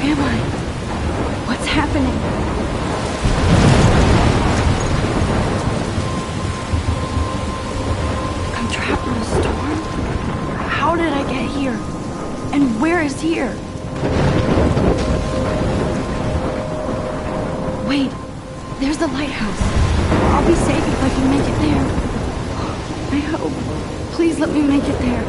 am I? What's happening? I'm trapped in a storm? How did I get here? And where is here? Wait, there's the lighthouse. I'll be safe if I can make it there. I hope. Please let me make it there.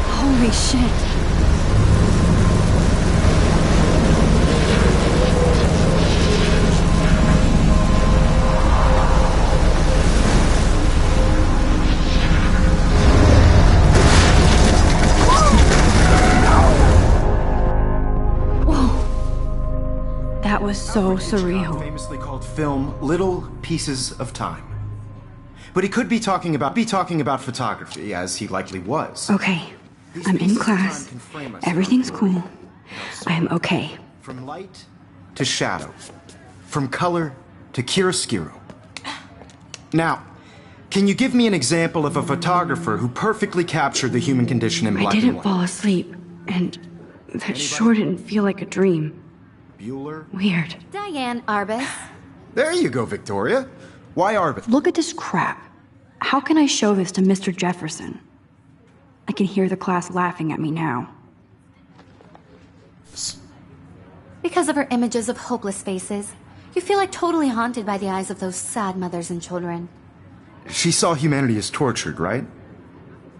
Holy shit. Whoa. That was so surreal. Famously called film Little Pieces of Time. But he could be talking about photography, as he likely was. Okay. I'm in class. Everything's cool. I'm okay. From light to shadow. From color to chiaroscuro. Now, can you give me an example of a photographer who perfectly captured the human condition in black and white? I didn't fall asleep, and that sure didn't feel like a dream. Bueller? Weird. Diane Arbus. There you go, Victoria. Why Arbus? Look at this crap. How can I show this to Mr. Jefferson? I can hear the class laughing at me now. Because of her images of hopeless faces, you feel like totally haunted by the eyes of those sad mothers and children. She saw humanity as tortured, right?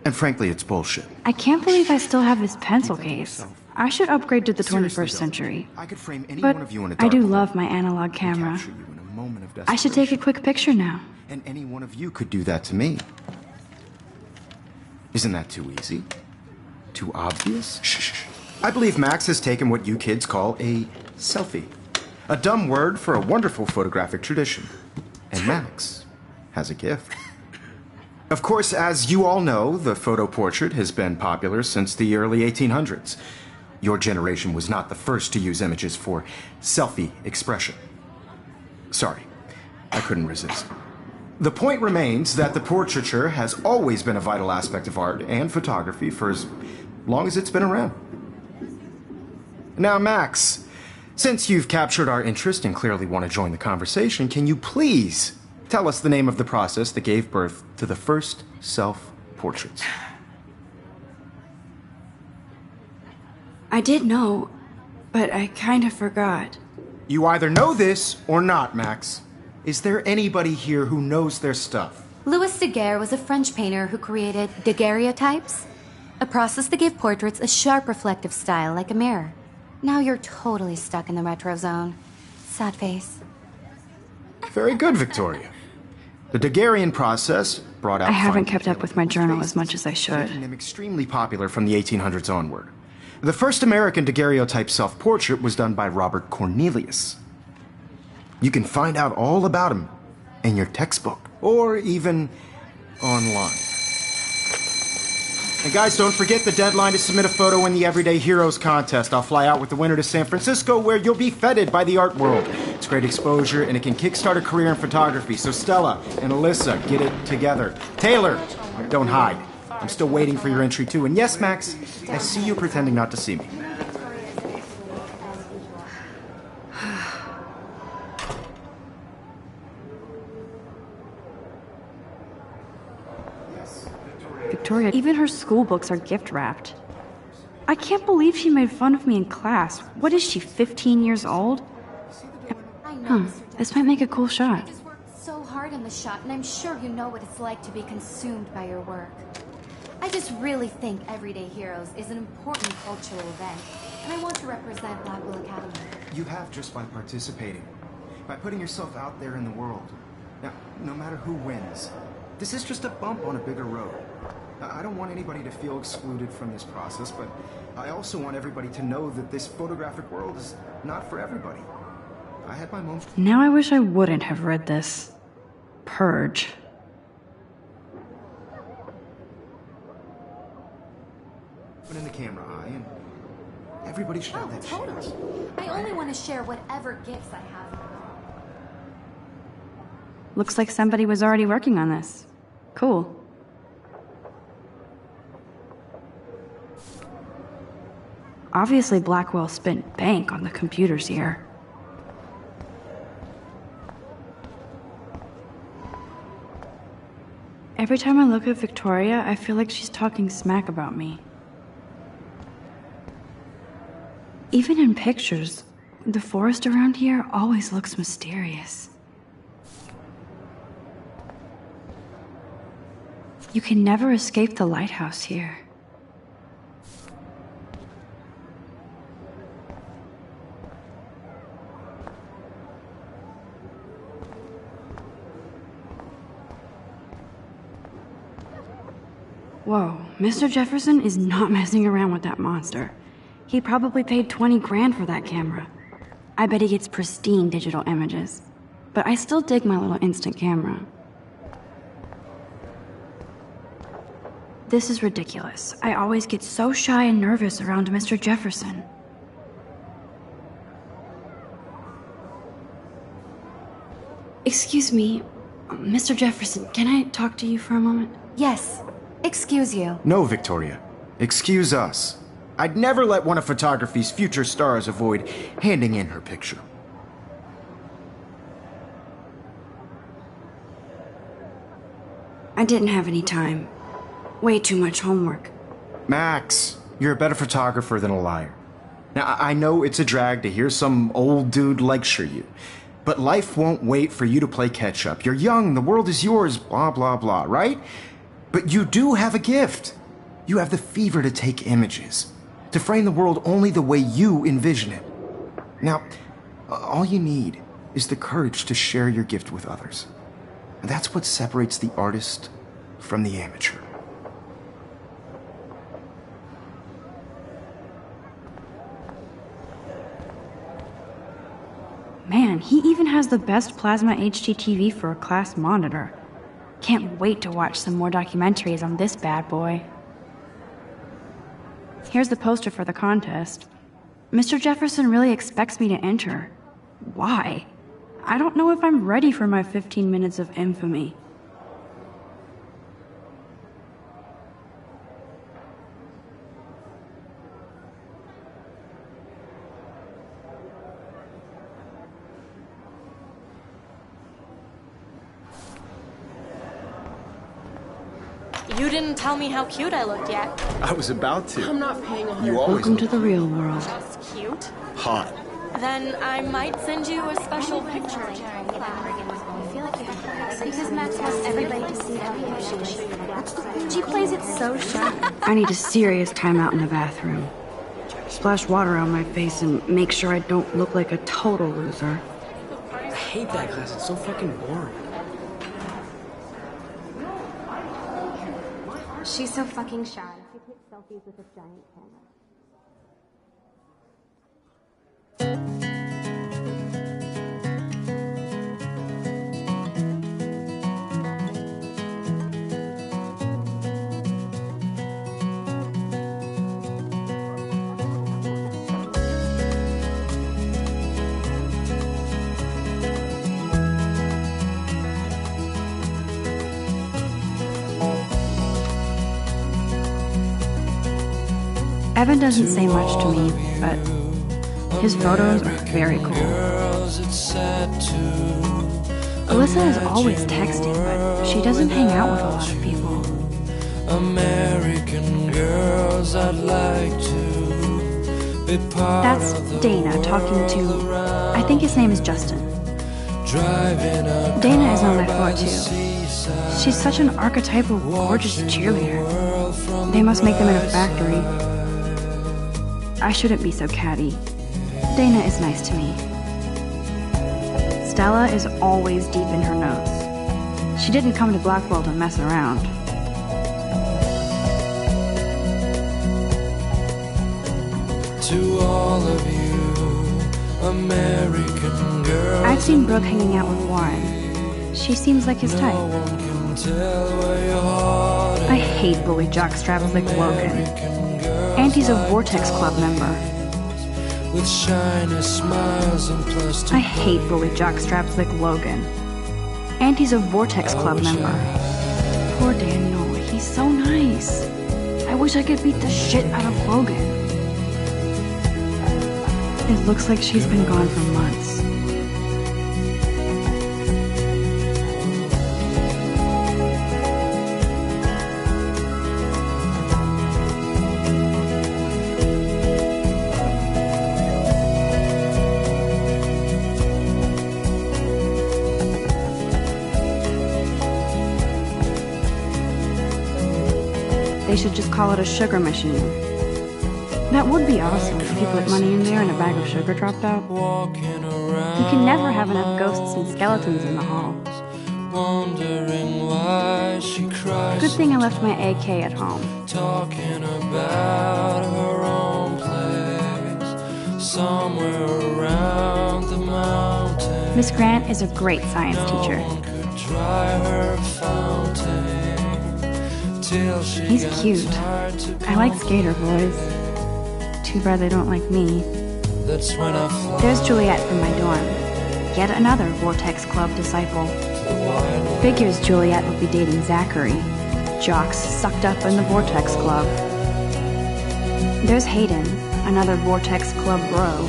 And frankly, it's bullshit. I can't believe I still have this pencil case. I should upgrade to the 21st century. I could frame any But one of you in a I do dark love my analog camera. capture you in a moment of I should take a desperation. quick picture now. And any one of you could do that to me. Isn't that too easy? Too obvious? Shh. I believe Max has taken what you kids call a selfie. A dumb word for a wonderful photographic tradition. And Max has a gift. Of course, as you all know, the photo portrait has been popular since the early 1800s. Your generation was not the first to use images for selfie expression. Sorry, I couldn't resist. The point remains that the portraiture has always been a vital aspect of art and photography for as long as it's been around. Now, Max, since you've captured our interest and clearly want to join the conversation, can you please tell us the name of the process that gave birth to the first self-portraits? I did know, but I kind of forgot. You either know this or not, Max. Is there anybody here who knows their stuff? Louis Daguerre was a French painter who created daguerreotypes, a process that gave portraits a sharp reflective style like a mirror. Now you're totally stuck in the retro zone. Sad face. Very good, Victoria. The Daguerrean process brought out... I haven't fine kept up with my journal as much as I should. making them extremely popular from the 1800s onward. The first American daguerreotype self-portrait was done by Robert Cornelius. You can find out all about him in your textbook, or even online. And guys, don't forget the deadline to submit a photo in the Everyday Heroes contest. I'll fly out with the winner to San Francisco, where you'll be feted by the art world. It's great exposure, and it can kickstart a career in photography. So Stella and Alyssa, get it together. Taylor, don't hide. I'm still waiting for your entry, too. And yes, Max, I see you pretending not to see me. Victoria. Even her school books are gift wrapped. I can't believe she made fun of me in class. What is she, 15 years old? I know, Mr. This might make a cool shot. I just worked so hard on the shot, and I'm sure you know what it's like to be consumed by your work. I just really think Everyday Heroes is an important cultural event, and I want to represent Blackwell Academy. You have just by participating, by putting yourself out there in the world. Now, no matter who wins, this is just a bump on a bigger road. I don't want anybody to feel excluded from this process, but I also want everybody to know that this photographic world is not for everybody. I had my moments. Now I wish I wouldn't have read this. Purge. Put in the camera eye, and everybody should have Oh, that totally. chance. I only want to share whatever gifts I have. Looks like somebody was already working on this. Cool. Obviously, Blackwell spent bank on the computers here. Every time I look at Victoria, I feel like she's talking smack about me. Even in pictures, the forest around here always looks mysterious. You can never escape the lighthouse here. Whoa, Mr. Jefferson is not messing around with that monster. He probably paid 20 grand for that camera. I bet he gets pristine digital images. But I still dig my little instant camera. This is ridiculous. I always get so shy and nervous around Mr. Jefferson. Excuse me, Mr. Jefferson, can I talk to you for a moment? Yes. Excuse you. No, Victoria. Excuse us. I'd never let one of photography's future stars avoid handing in her picture. I didn't have any time. Way too much homework. Max, you're a better photographer than a liar. Now, I know it's a drag to hear some old dude lecture you, but life won't wait for you to play catch-up. You're young, the world is yours, blah, blah, blah, right? But you do have a gift. You have the fever to take images, to frame the world only the way you envision it. Now, all you need is the courage to share your gift with others. And that's what separates the artist from the amateur. Man, he even has the best plasma HDTV for a class monitor. Can't wait to watch some more documentaries on this bad boy. Here's the poster for the contest. Mr. Jefferson really expects me to enter. Why? I don't know if I'm ready for my 15 minutes of infamy. You didn't tell me how cute I looked yet. I was about to. I'm not paying 100. You always Welcome look to the real world. Just cute. hot. Then I might send you a special picture. I feel like you have to because Max wants everybody to see how cute she is. She plays it so sharp. I need a serious timeout in the bathroom. Splash water on my face and make sure I don't look like a total loser. I hate that class. It's so fucking boring. She's so fucking shy. She takes selfies with a giant camera. Evan doesn't say much to me, but his photos are very cool. Alyssa is always texting, but she doesn't hang out with a lot of people. American girls, I'd like to be part That's of the Dana talking to... I think his name is Justin. driving a Dana is on my car floor by the too. seaside. She's such an archetypal, gorgeous cheerleader. They must make them in a factory. I shouldn't be so catty. Dana is nice to me. Stella is always deep in her notes. She didn't come to Blackwell to mess around. To all of you, American girls, I've seen Brooke hanging out with Warren. She seems like his no type. one can tell where your heart I hate bully jockstraps like Logan. And he's a Vortex Club member. with shiny smiles and plastic. I hate bully jockstraps like Logan. And he's a Vortex Club member. Poor Daniel, he's so nice. I wish I could beat the shit out of Logan. It looks like she's been gone for months. They should just call it a sugar machine. That would be awesome if you put money in there and a bag of sugar dropped out. Walking around, You can never have enough ghosts and skeletons in the hall. wondering why she cries. Good thing I left my AK at home. Talking about her own place, somewhere around the mountain. Miss Grant is a great science teacher. No one could dry her fountain till she He's got cute. tired to I like come. skater boys. Too bad they don't like me. That's when I fly There's Juliet from my dorm. Yet another Vortex Club disciple. Figures Juliet would be dating Zachary. Jocks sucked up in the Vortex Club. There's Hayden, another Vortex Club bro.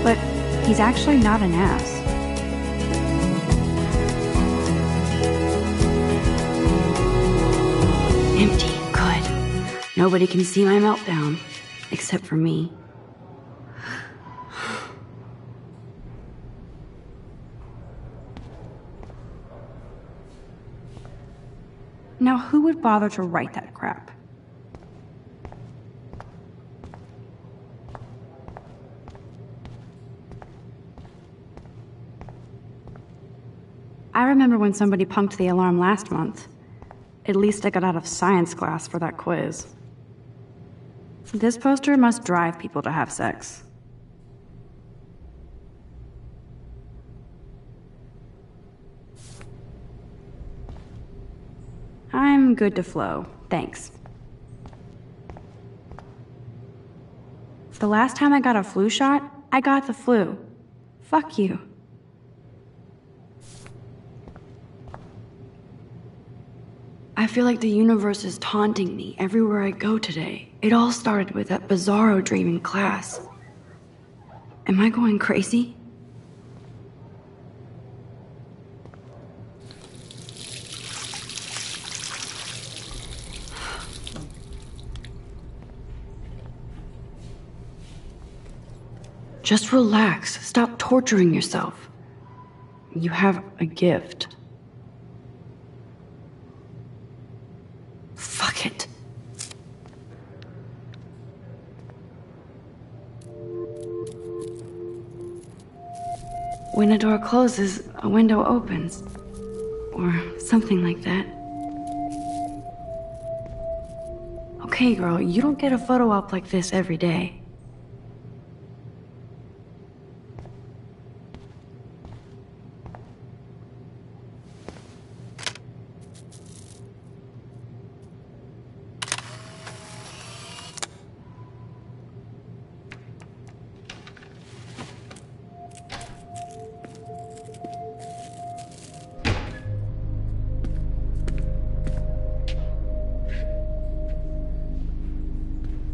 But he's actually not an ass. Empty, good. Nobody can see my meltdown, except for me. Now, who would bother to write that crap? I remember when somebody punked the alarm last month. At least I got out of science class for that quiz. This poster must drive people to have sex. I'm good to flow, thanks. The last time I got a flu shot, I got the flu. Fuck you. I feel like the universe is taunting me everywhere I go today. It all started with that bizarro dream in class. Am I going crazy? Just relax. Stop torturing yourself. You have a gift. Fuck it. When a door closes, a window opens. Or something like that. Okay, girl, you don't get a photo op like this every day.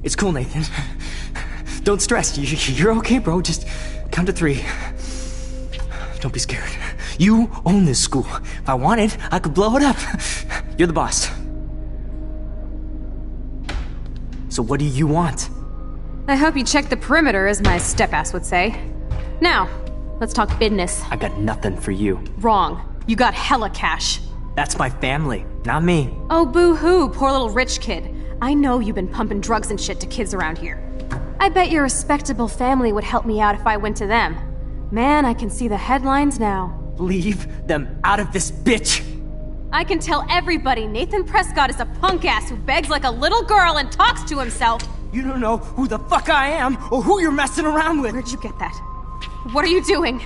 It's cool, Nathan. Don't stress. You're okay, bro. Just count to 3. Don't be scared. You own this school. If I wanted, I could blow it up. You're the boss. So what do you want? I hope you checked the perimeter, as my step-ass would say. Now, let's talk business. I got nothing for you. Wrong. You got hella cash. That's my family, not me. Oh, boo-hoo, poor little rich kid. I know you've been pumping drugs and shit to kids around here. I bet your respectable family would help me out if I went to them. Man, I can see the headlines now. Leave them out of this bitch! I can tell everybody Nathan Prescott is a punk ass who begs like a little girl and talks to himself. You don't know who the fuck I am or who you're messing around with. Where'd you get that? What are you doing?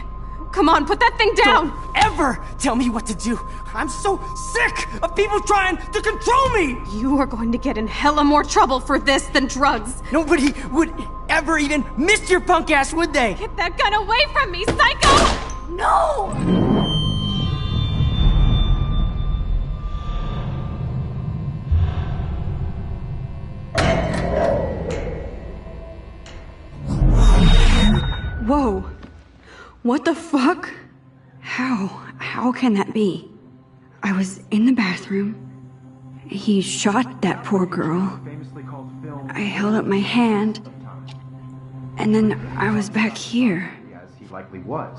Come on, put that thing down! Don't ever tell me what to do! I'm so sick of people trying to control me! You are going to get in hella more trouble for this than drugs. Nobody would ever even miss your punk ass, would they? Get that gun away from me, psycho! No! Whoa. What the fuck? How can that be? I was in the bathroom. He shot that poor girl. I held up my hand. And then I was back here. As he likely was.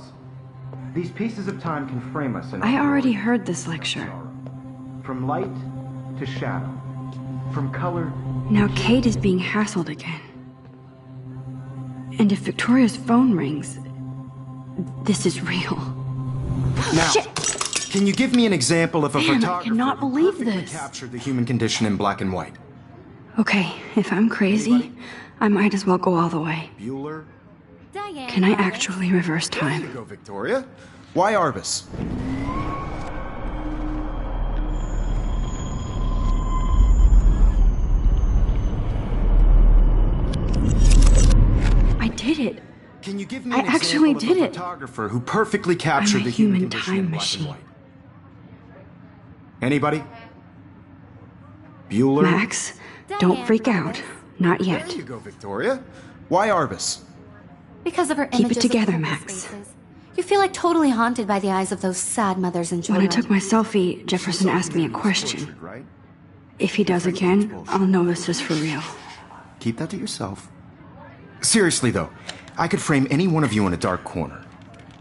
These pieces of time can frame us in I already heard this lecture. From light to shadow. From color. Now Kate is being hassled again. And if Victoria's phone rings, this is real. Now, Shit! Can you give me an example of a Man, I photographer cannot who believe perfectly this. captured the human condition in black and white? Okay, if I'm crazy, I might as well go all the way. Bueller? Diane. Can I actually reverse There you time? go, Victoria. Why Arbus? I did it. Can you give me I an actually example did of a it. photographer who perfectly captured I'm a the human human condition in time black machine. and white? Anybody? Bueller? Max, don't Diane freak Roberts. out. Not There yet. you go, Victoria. Why Arbus? Because of her Keep it images together, of hopeless Max. faces. You feel like totally haunted by the eyes of those sad mothers and When children. I took my selfie, Jefferson asked me a question. Tortured, right? If he does again, I'll know this is for real. Keep that to yourself. Seriously, though, I could frame any one of you in a dark corner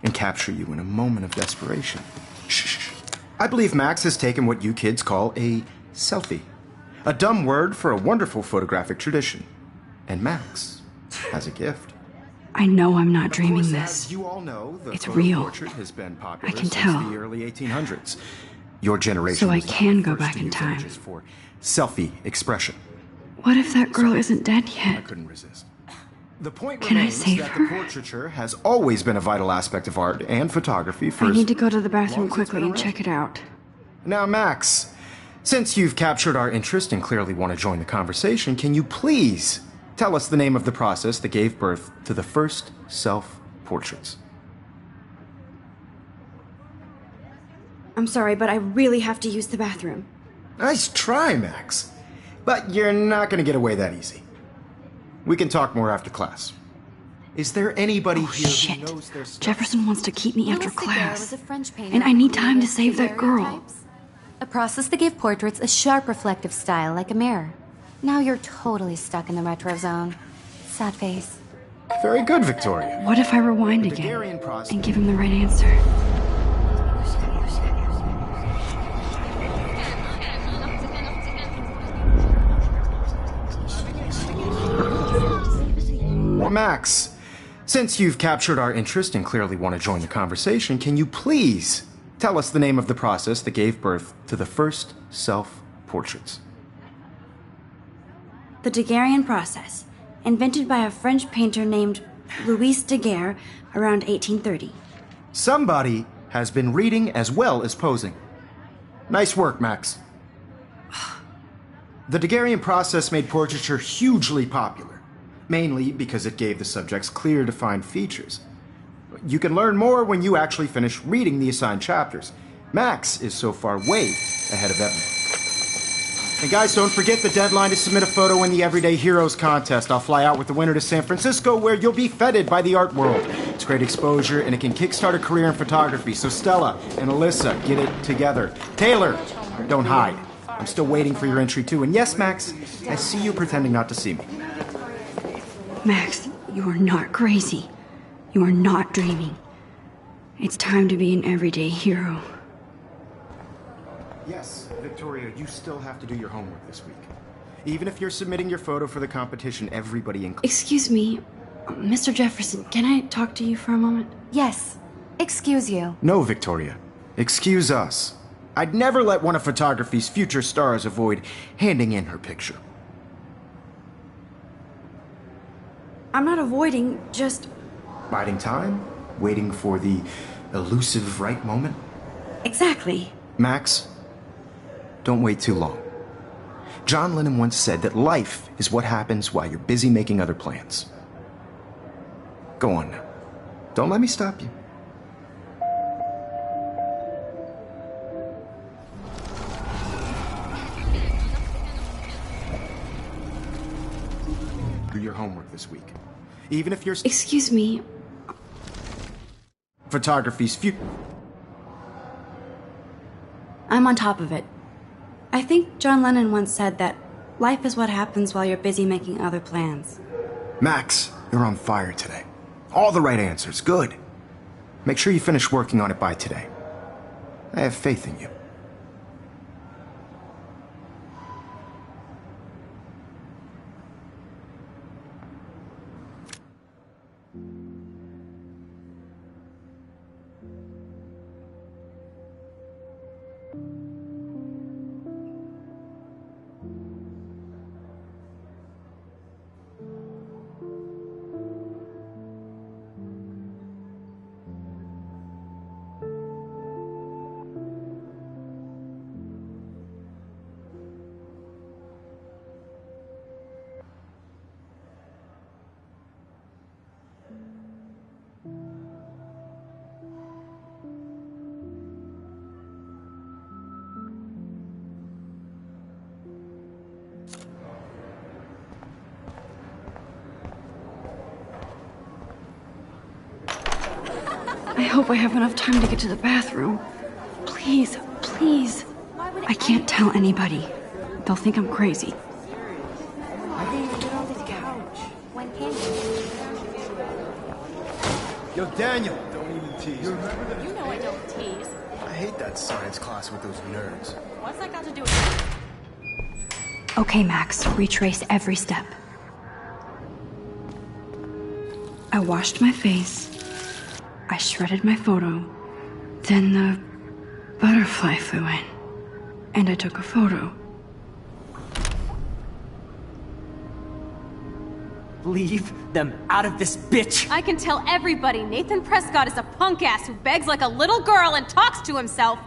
and capture you in a moment of desperation. Shh. I believe Max has taken what you kids call a selfie. A dumb word for a wonderful photographic tradition. And Max has a gift. I know I'm not Of dreaming course, this. as you all know, the It's photo real. portrait has been popular I can since tell. the early 1800s. Your generation So I was the can go first back to in use time. images for selfie expression. What if that girl isn't dead I yet? couldn't resist. The point Can I remains save that her? the portraiture has always been a vital aspect of art and photography for I as need to go to the long bathroom as it's quickly been and around. check it out. Now, Max, since you've captured our interest and clearly want to join the conversation, can you please tell us the name of the process that gave birth to the first self-portraits? I'm sorry, but I really have to use the bathroom. Nice try, Max. But you're not going to get away that easy. We can talk more after class. Is there anybody Oh, here shit. who knows their stuff? Jefferson wants to keep me after Louis Daguerre class. was a French painter And I who need time to created save that girl. daguerreotypes, a process that gave portraits a sharp reflective style like a mirror. Now you're totally stuck in the retro zone. Sad face. Very good, Victoria. What if I rewind The again Daguerrean process. and give him the right answer? Max, since you've captured our interest and clearly want to join the conversation, can you please tell us the name of the process that gave birth to the first self-portraits? The Daguerrean process, invented by a French painter named Louis Daguerre around 1830. Somebody has been reading as well as posing. Nice work, Max. The Daguerrean process made portraiture hugely popular, mainly because it gave the subjects clear, defined features. You can learn more when you actually finish reading the assigned chapters. Max is so far way ahead of Evan. And guys, don't forget the deadline to submit a photo in the Everyday Heroes contest. I'll fly out with the winner to San Francisco, where you'll be feted by the art world. It's great exposure, and it can kickstart a career in photography. So Stella and Alyssa, get it together. Taylor, don't hide. I'm still waiting for your entry too. And yes, Max, I see you pretending not to see me. Max, you are not crazy. You are not dreaming. It's time to be an everyday hero. Yes, Victoria, you still have to do your homework this week. Even if you're submitting your photo for the competition, everybody in... Excuse me, Mr. Jefferson, can I talk to you for a moment? Yes. Excuse you. No, Victoria. Excuse us. I'd never let one of photography's future stars avoid handing in her picture. I'm not avoiding, just... Biding time? Waiting for the elusive right moment? Exactly. Max, don't wait too long. John Lennon once said that life is what happens while you're busy making other plans. Go on now. Don't let me stop you. Do your homework this week. Even if you're... Excuse me. Photography's I'm on top of it. I think John Lennon once said that life is what happens while you're busy making other plans. Max, you're on fire today. All the right answers. Good. Make sure you finish working on it by today. I have faith in you. I hope I have enough time to get to the bathroom. Please, please. I can't tell anybody. They'll think I'm crazy. Yo, Daniel, don't even tease. You know I don't tease. I hate that science class with those nerds. What's that got to do with it? Okay, Max, retrace every step. I washed my face. I shredded my photo. Then the butterfly flew in. And I took a photo. Leave them out of this bitch! I can tell everybody Nathan Prescott is a punk ass who begs like a little girl and talks to himself.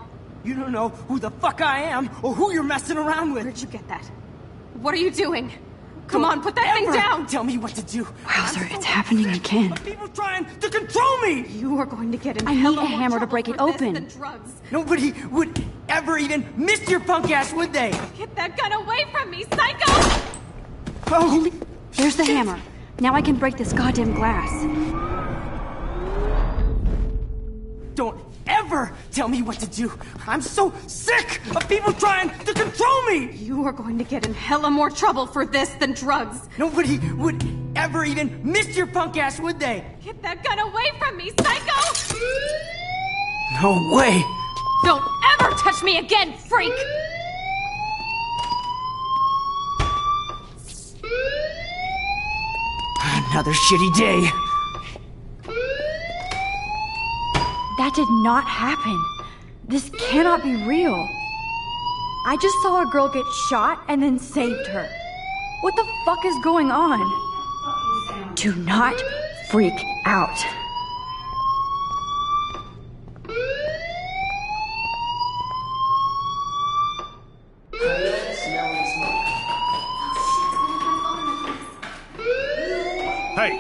You don't know who the fuck I am or who you're messing around with. Where'd you get that? What are you doing? Come on, put that thing down! Tell me what to do. Wowzer, it's happening again. People trying to control me! You are going to get in I need hella a more hammer to trouble break it for this open. than drugs. Nobody would ever even miss your punk ass, would they? Get that gun away from me, psycho! Holy... There's the hammer. Now I can break this goddamn glass. Don't ever tell me what to do. I'm so sick of people trying to control me! You are going to get in hella more trouble for this than drugs. Nobody would ever even miss your punk ass, would they? Get that gun away from me, psycho! No way! Don't ever touch me again, freak! Another shitty day. That did not happen. This cannot be real. I just saw a girl get shot and then saved her. What the fuck is going on? Do not freak out. Hey,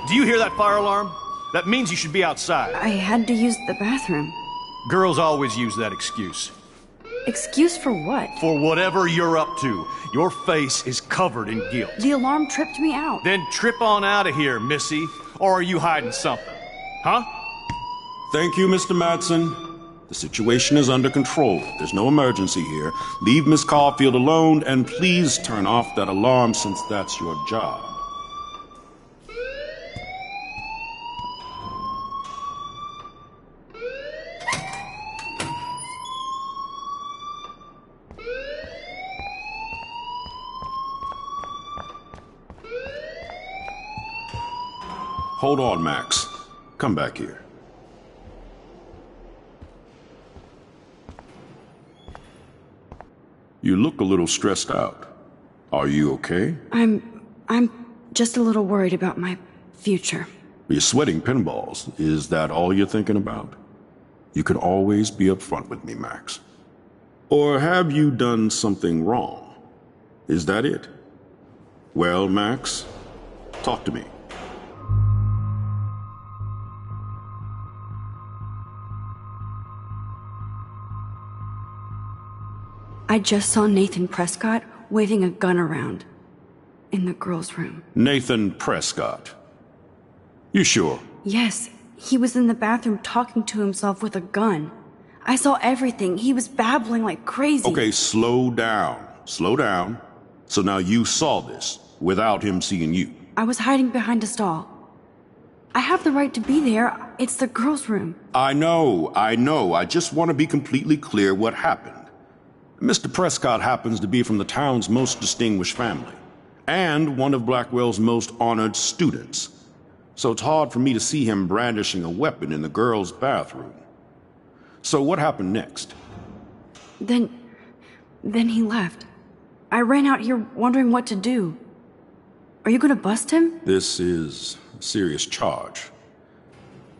do you hear that fire alarm? That means you should be outside. I had to use the bathroom. Girls always use that excuse. Excuse for what? For whatever you're up to. Your face is covered in guilt. The alarm tripped me out. Then trip on out of here, Missy. Or are you hiding something? Huh? Thank you, Mr. Madsen. The situation is under control. There's no emergency here. Leave Miss Caulfield alone, and please turn off that alarm since that's your job. Hold on, Max. Come back here. You look a little stressed out. Are you okay? I'm just a little worried about my future. You're sweating pinballs. Is that all you're thinking about? You can always be upfront with me, Max. Or have you done something wrong? Is that it? Well, Max, talk to me. I just saw Nathan Prescott waving a gun around in the girls' room. Nathan Prescott. You sure? Yes, he was in the bathroom talking to himself with a gun. I saw everything. He was babbling like crazy. Okay, slow down. Slow down. So now you saw this without him seeing you. I was hiding behind a stall. I have the right to be there. It's the girls' room. I know. I just want to be completely clear what happened. Mr. Prescott happens to be from the town's most distinguished family, and one of Blackwell's most honored students. So it's hard for me to see him brandishing a weapon in the girls' bathroom. So what happened next? Then he left. I ran out here wondering what to do. Are you gonna bust him? This is a serious charge.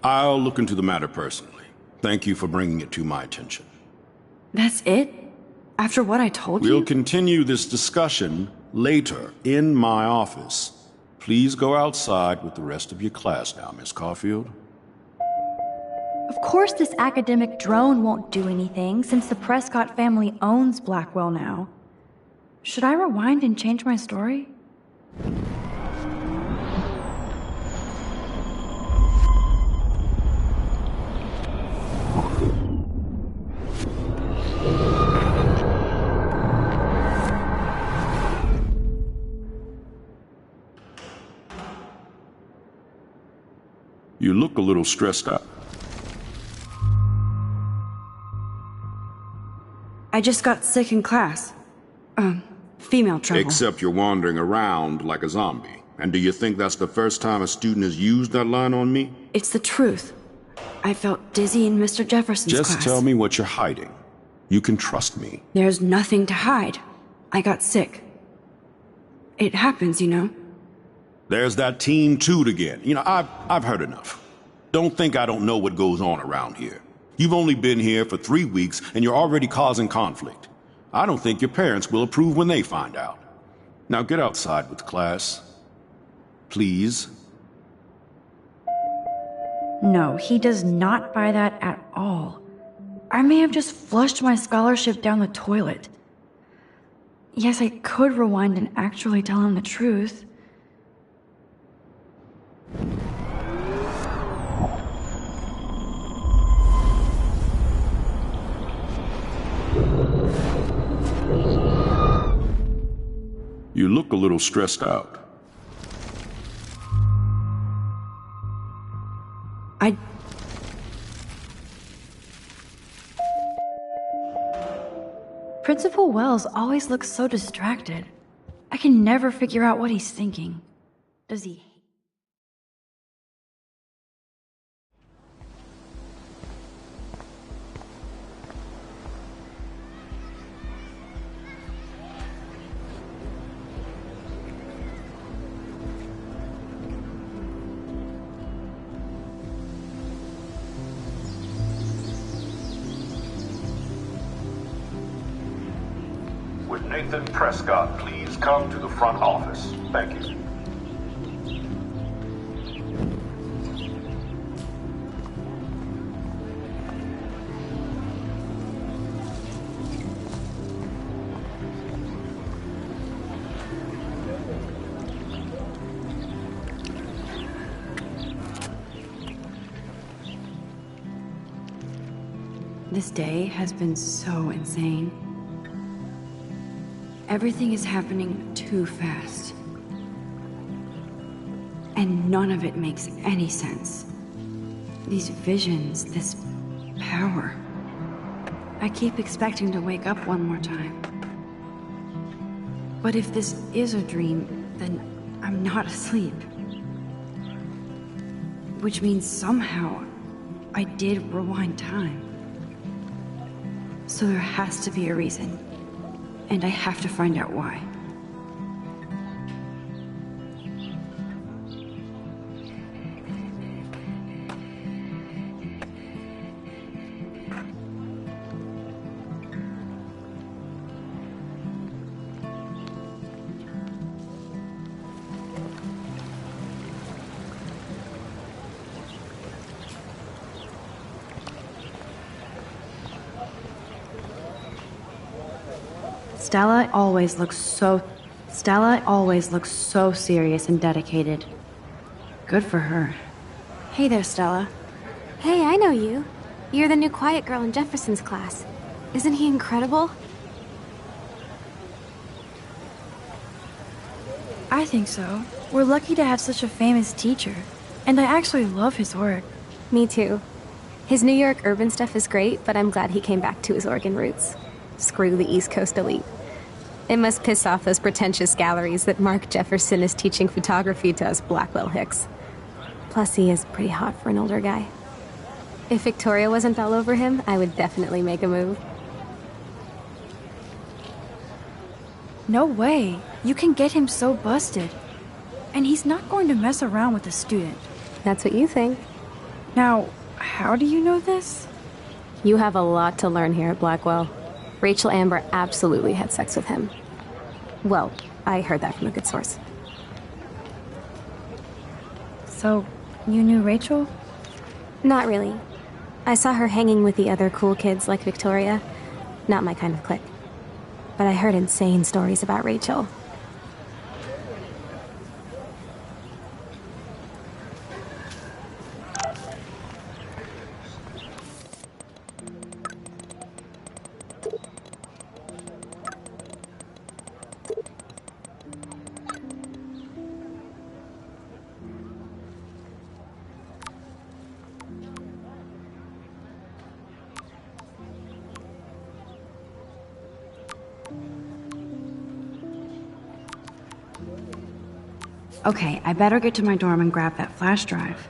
I'll look into the matter personally. Thank you for bringing it to my attention. That's it? After what I told you? We'll continue this discussion later in my office. Please go outside with the rest of your class now, Miss Caulfield. Of course this academic drone won't do anything, since the Prescott family owns Blackwell now. Should I rewind and change my story? You look a little stressed out. I just got sick in class. Female trouble. Except you're wandering around like a zombie. And do you think that's the first time a student has used that line on me? It's the truth. I felt dizzy in Mr. Jefferson's class. Just tell me what you're hiding. You can trust me. There's nothing to hide. I got sick. It happens, you know. There's that Team Toot again. You know, I've heard enough. Don't think I don't know what goes on around here. You've only been here for 3 weeks, and you're already causing conflict. I don't think your parents will approve when they find out. Now get outside with class. Please. No, he does not buy that at all. I may have just flushed my scholarship down the toilet. Yes, I could rewind and actually tell him the truth. You look a little stressed out. Principal Wells always looks so distracted. I can never figure out what he's thinking. Does he... Would Nathan Prescott please come to the front office? Thank you. This day has been so insane. Everything is happening too fast. And none of it makes any sense. These visions, this power. I keep expecting to wake up one more time. But if this is a dream, then I'm not asleep. Which means somehow I did rewind time. So there has to be a reason. And I have to find out why. Stella always looks so serious and dedicated. Good for her. Hey there, Stella. Hey, I know you. You're the new quiet girl in Jefferson's class. Isn't he incredible? I think so. We're lucky to have such a famous teacher. And I actually love his work. Me too. His New York urban stuff is great, but I'm glad he came back to his Oregon roots. Screw the East Coast elite. It must piss off those pretentious galleries that Mark Jefferson is teaching photography to us Blackwell Hicks. Plus, he is pretty hot for an older guy. If Victoria wasn't all over him, I would definitely make a move. No way. You can get him so busted. And he's not going to mess around with a student. That's what you think. Now, how do you know this? You have a lot to learn here at Blackwell. Rachel Amber absolutely had sex with him. Well, I heard that from a good source. So, you knew Rachel? Not really. I saw her hanging with the other cool kids like Victoria. Not my kind of clique. But I heard insane stories about Rachel. Okay, I better get to my dorm and grab that flash drive.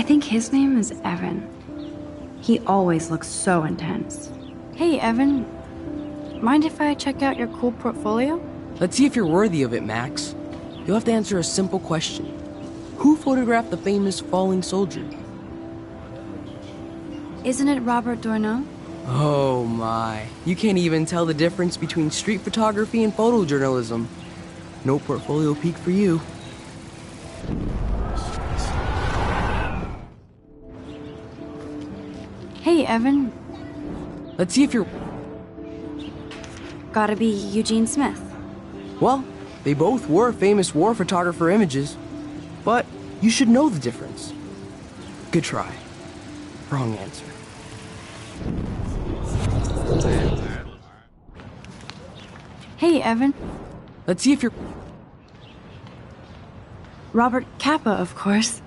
I think his name is Evan. He always looks so intense. Hey, Evan. Mind if I check out your cool portfolio? Let's see if you're worthy of it, Max. You'll have to answer a simple question. Who photographed the famous falling soldier? Isn't it Robert Doisneau? Oh my. You can't even tell the difference between street photography and photojournalism. No portfolio peak for you. Hey, Evan. Let's see if you're... Gotta be Eugene Smith. Well, they both were famous war photographer images. But you should know the difference. Good try. Wrong answer. Hey, Evan. Let's see if you're... Robert Capa, of course.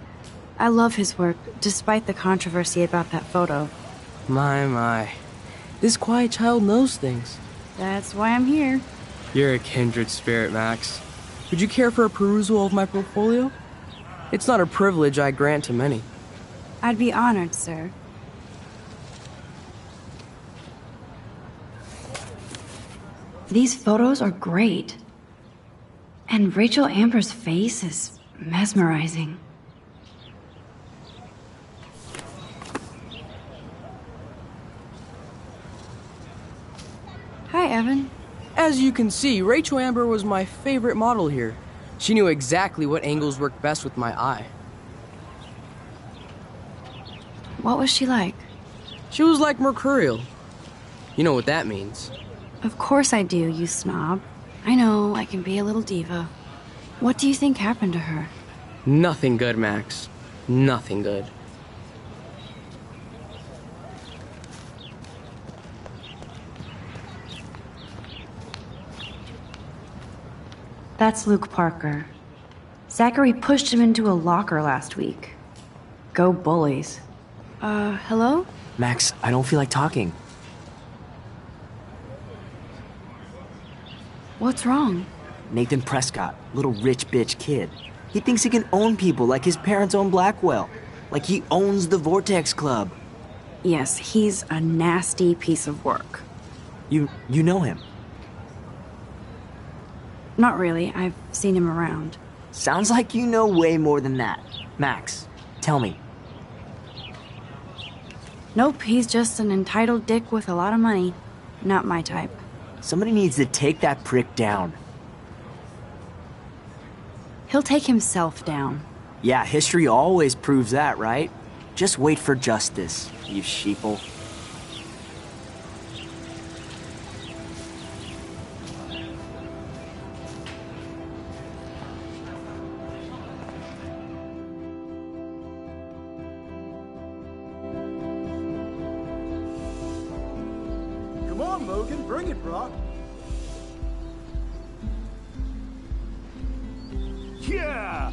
I love his work, despite the controversy about that photo. My. This quiet child knows things. That's why I'm here. You're a kindred spirit, Max. Would you care for a perusal of my portfolio? It's not a privilege I grant to many. I'd be honored, sir. These photos are great. And Rachel Amber's face is mesmerizing. Hi, Evan. As you can see, Rachel Amber was my favorite model here. She knew exactly what angles worked best with my eye. What was she like? She was like mercurial. You know what that means. Of course I do, you snob. I know, I can be a little diva. What do you think happened to her? Nothing good, Max. Nothing good. That's Luke Parker. Zachary pushed him into a locker last week. Go bullies. Hello? Max, I don't feel like talking. What's wrong? Nathan Prescott, little rich bitch kid. He thinks he can own people like his parents own Blackwell. Like he owns the Vortex Club. Yes, he's a nasty piece of work. You know him? Not really. I've seen him around. Sounds like you know way more than that. Max, tell me. Nope, he's just an entitled dick with a lot of money. Not my type. Somebody needs to take that prick down. He'll take himself down. Yeah, history always proves that, right? Just wait for justice, you sheeple. Come on, Logan, bring it, Brock. Yeah!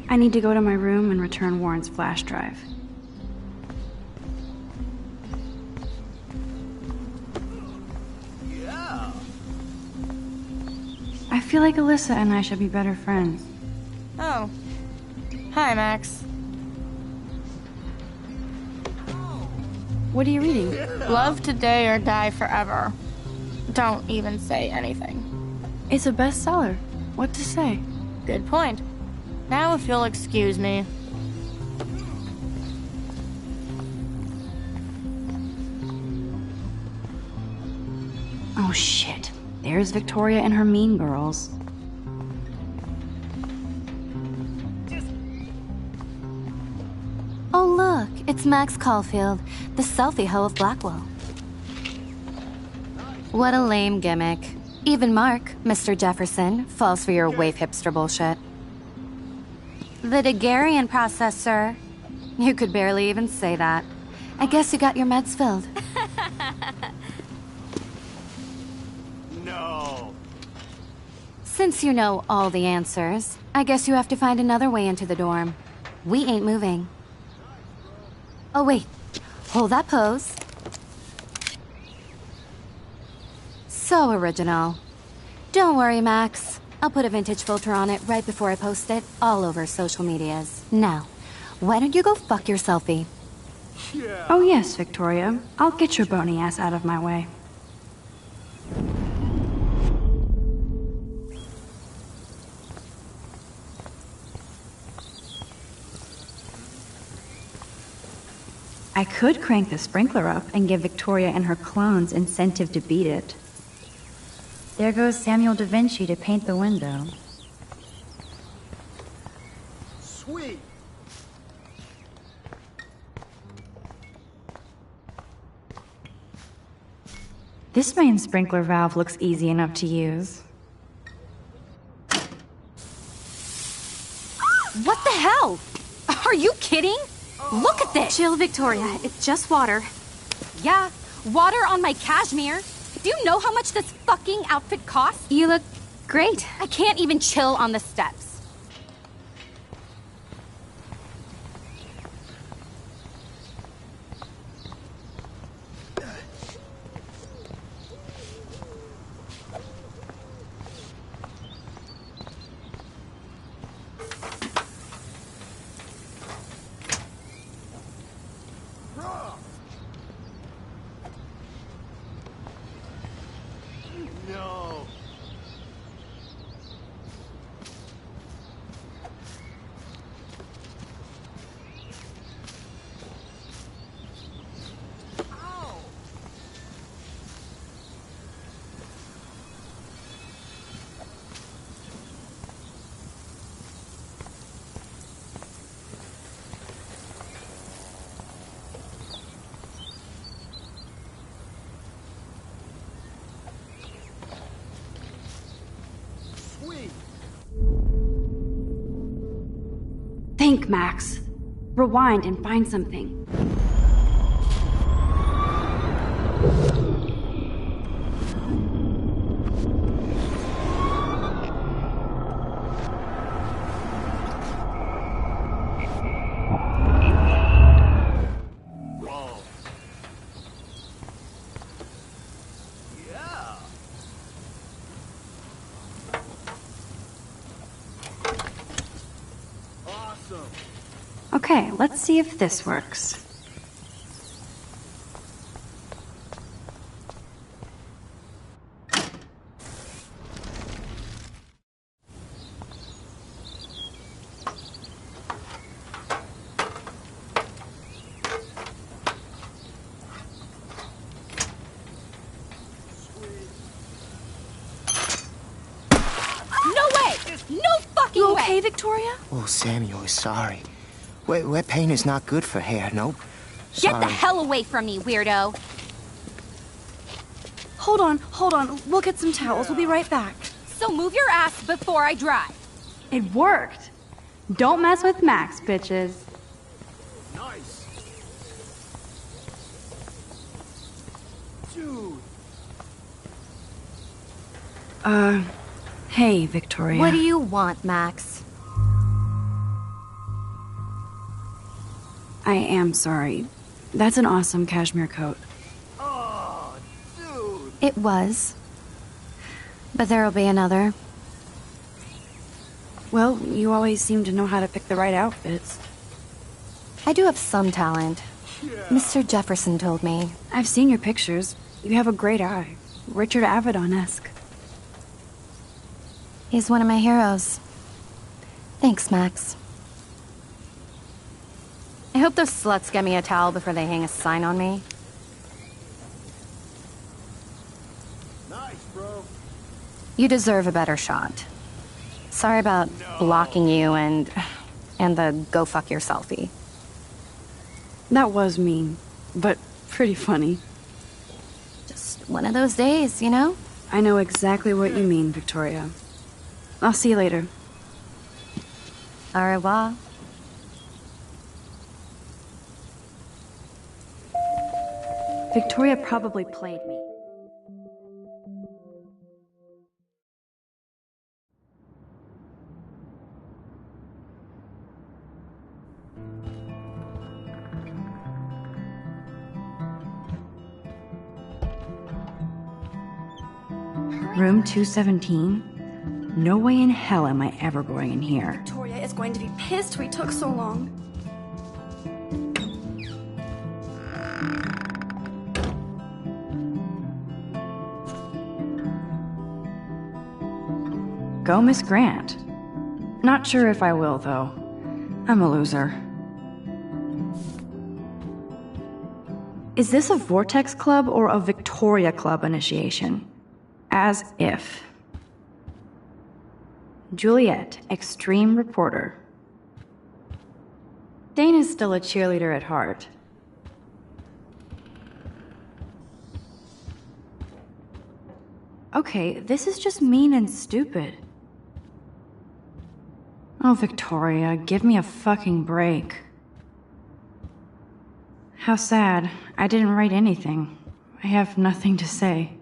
I need to go to my room and return Warren's flash drive. Yeah! I feel like Alyssa and I should be better friends. Oh. Hi, Max. What are you reading? Love today or die forever. Don't even say anything. It's a bestseller. What to say? Good point. Now if you'll excuse me. Oh shit. There's Victoria and her mean girls. Oh, look, it's Max Caulfield, the selfie hoe of Blackwell. What a lame gimmick. Even Mark, Mr. Jefferson, falls for your wave hipster bullshit. The Daguerrean process, sir. You could barely even say that. I guess you got your meds filled. No. Since you know all the answers, I guess you have to find another way into the dorm. We ain't moving. Oh, wait. Hold that pose. So original. Don't worry, Max. I'll put a vintage filter on it right before I post it all over social medias. Now, why don't you go fuck your selfie? Yeah. Oh yes, Victoria. I'll get your bony ass out of my way. I could crank the sprinkler up and give Victoria and her clones incentive to beat it. There goes Samuel da Vinci to paint the window. Sweet. This main sprinkler valve looks easy enough to use. What the hell? Are you kidding? Look at this! Chill, Victoria. It's just water. Yeah, water on my cashmere. Do you know how much this fucking outfit costs? You look great. I can't even chill on the steps. No. Think, Max. Rewind and find something. Okay, let's see if this works. No way! No fucking You way! okay, Victoria? Oh, Samuel is sorry. Wet paint is not good for hair, nope. Get Sorry. the hell away from me, weirdo! Hold on. We'll get some towels. We'll be right back. So move your ass before I dry. It worked. Don't mess with Max, bitches. Nice. Dude. Hey, Victoria. What do you want, Max? I am sorry. That's an awesome cashmere coat. Oh, dude. It was. But there'll be another. Well, you always seem to know how to pick the right outfits. I do have some talent. Mr. Jefferson told me. I've seen your pictures. You have a great eye. Richard Avedon-esque. He's one of my heroes. Thanks, Max. I hope those sluts get me a towel before they hang a sign on me. Nice, bro. You deserve a better shot. Sorry about blocking you and the go fuck your selfie. That was mean, but pretty funny. Just one of those days, you know? I know exactly what you mean, Victoria. I'll see you later. Au revoir. Victoria probably played me. Room 217? No way in hell am I ever going in here. Victoria is going to be pissed we took so long. Go, Miss Grant. Not sure if I will, though. I'm a loser. Is this a Vortex Club or a Victoria Club initiation? As if. Juliet, extreme reporter. Dana's still a cheerleader at heart. Okay, this is just mean and stupid. Oh, Victoria, give me a fucking break. How sad. I didn't write anything. I have nothing to say.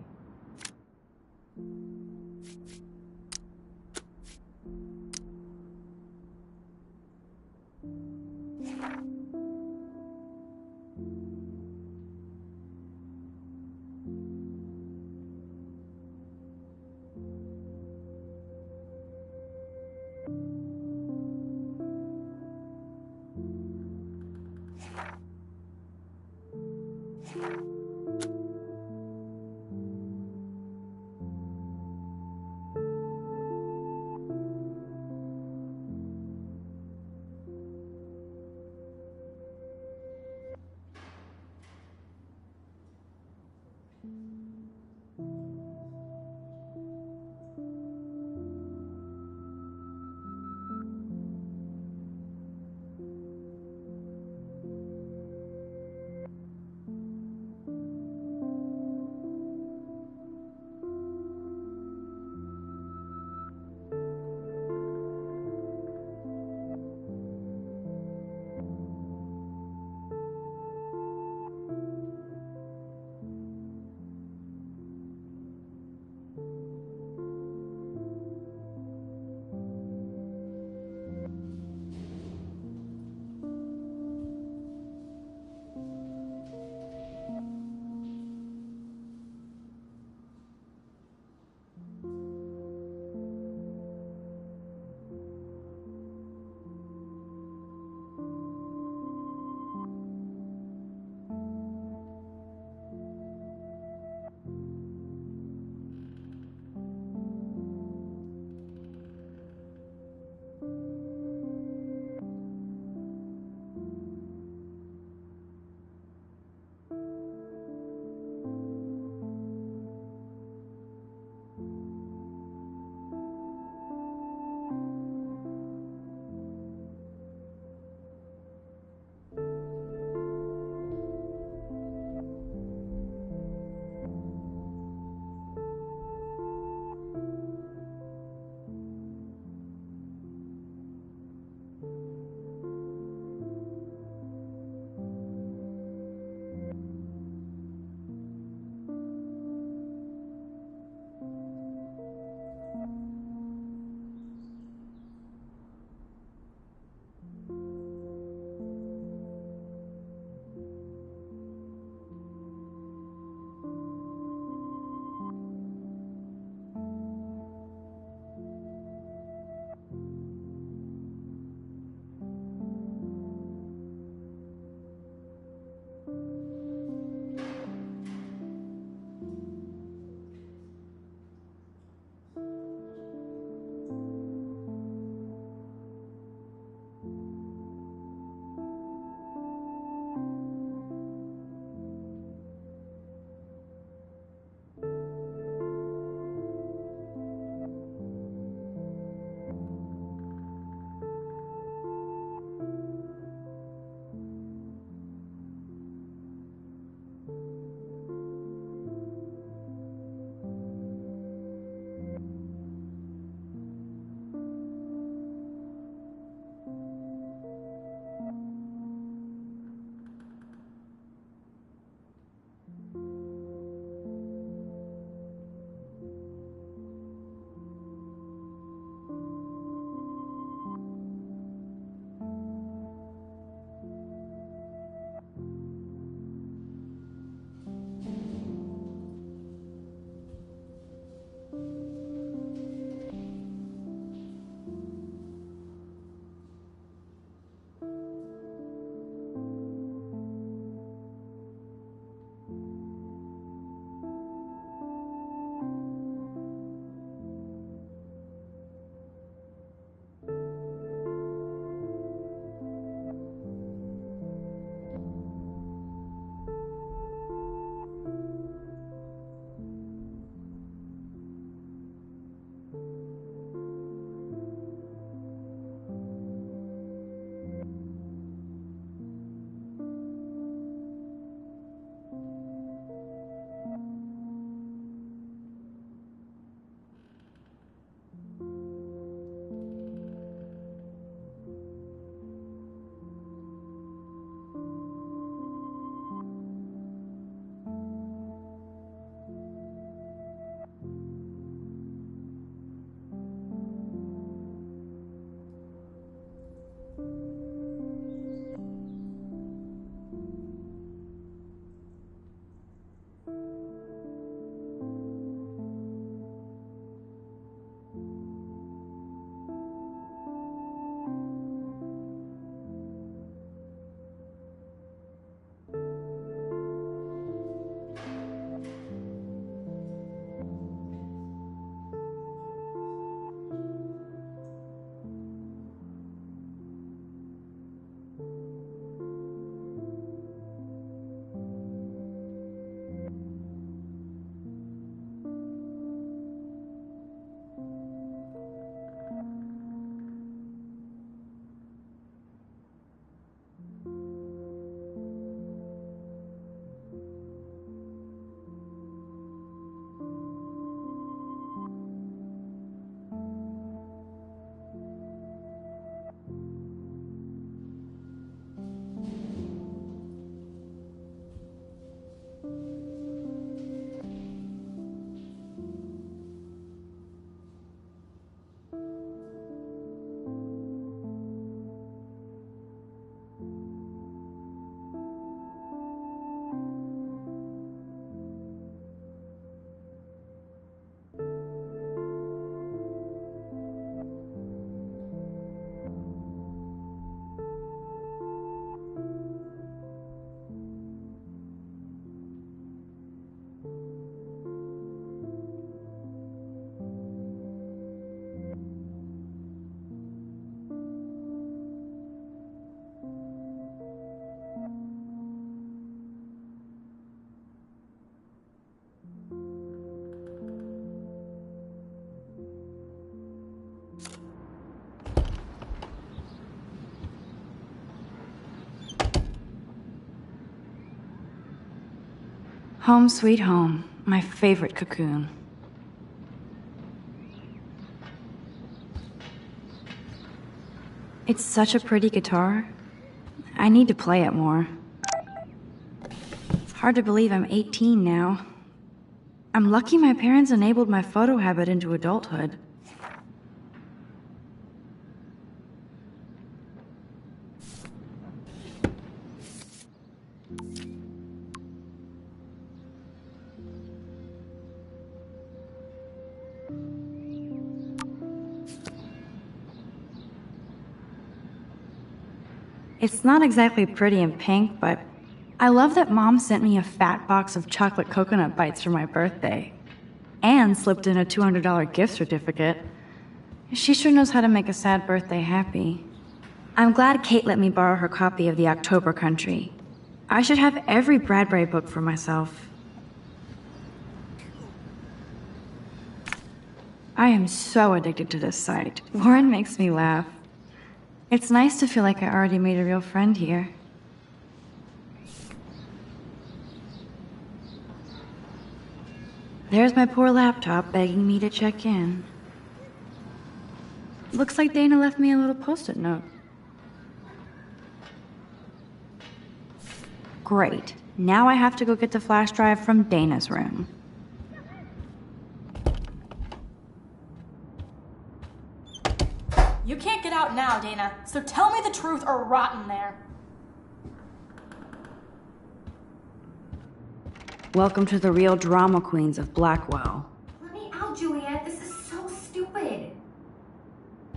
Home sweet home, my favorite cocoon. It's such a pretty guitar. I need to play it more. It's hard to believe I'm 18 now. I'm lucky my parents enabled my photo habit into adulthood. It's not exactly pretty and pink, but I love that Mom sent me a fat box of chocolate coconut bites for my birthday. And slipped in a $200 gift certificate. She sure knows how to make a sad birthday happy. I'm glad Kate let me borrow her copy of The October Country. I should have every Bradbury book for myself. I am so addicted to this site. Warren makes me laugh. It's nice to feel like I already made a real friend here. There's my poor laptop begging me to check in. Looks like Dana left me a little post-it note. Great. Now I have to go get the flash drive from Dana's room. You can't get out now, Dana, so tell me the truth or rot in there. Welcome to the real drama queens of Blackwell. Let me out, Juliet. This is so stupid.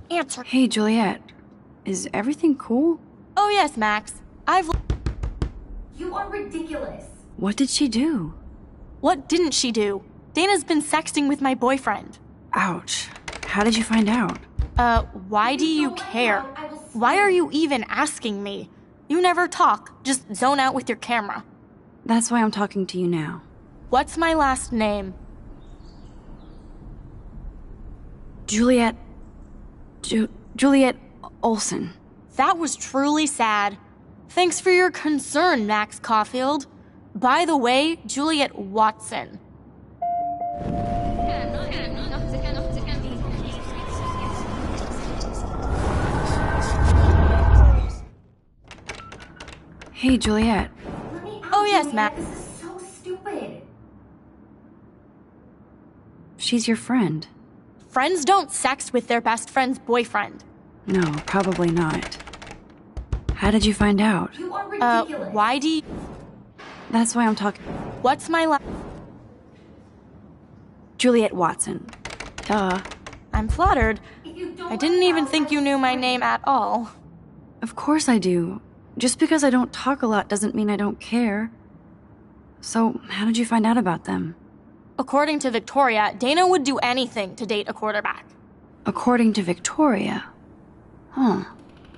Answer. Hey, Juliet. Is everything cool? Oh yes, Max. You are ridiculous. What did she do? What didn't she do? Dana's been sexting with my boyfriend. Ouch. How did you find out? Why do you care? Why are you even asking me? You never talk, just zone out with your camera. That's why I'm talking to you now. What's my last name? Juliet... Juliet Olsen. That was truly sad. Thanks for your concern, Max Caulfield. By the way, Juliet Watson. Hey, Juliet. Oh yes, Max. This is so stupid. She's your friend. Friends don't sex with their best friend's boyfriend. No, probably not. How did you find out? You are ridiculous. Why do you... That's why I'm talking... What's my Juliet Watson. Duh. I'm flattered. I didn't even think you knew my name at all. Of course I do. Just because I don't talk a lot doesn't mean I don't care. So, how did you find out about them? According to Victoria, Dana would do anything to date a quarterback. According to Victoria? Huh.